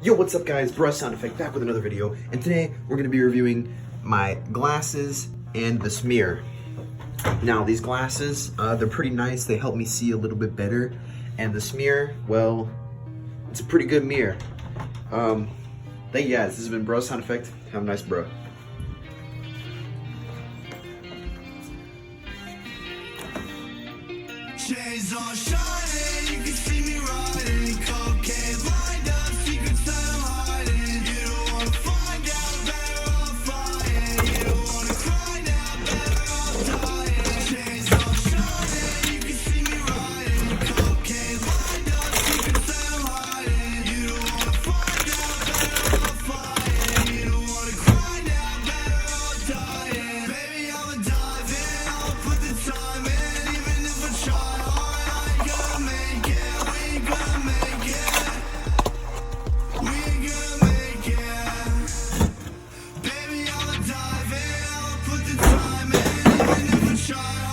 Yo, what's up guys? Brush Sound Effect back with another video, and today we're going to be reviewing my glasses and the smear. Now these glasses, they're pretty nice, they help me see a little bit better, and the smear, well, it's a pretty good mirror. Thank you guys, this has been Brush Sound Effect, have a nice bro. Shades on shining, you can see me riding. Cocaine lined up, secrets that I'm hiding. You don't wanna find out, better off flying. You don't wanna cry now, better off dying. Shades on shining, you can see me riding. Cocaine lined up, secrets that I'm hiding. You don't wanna find out, better off flying. You don't wanna cry now, better off dying. Baby, I'ma dive in, I'll put the time in, even if I try. Baby, I'll dive in, I'll put the time in, even if I try.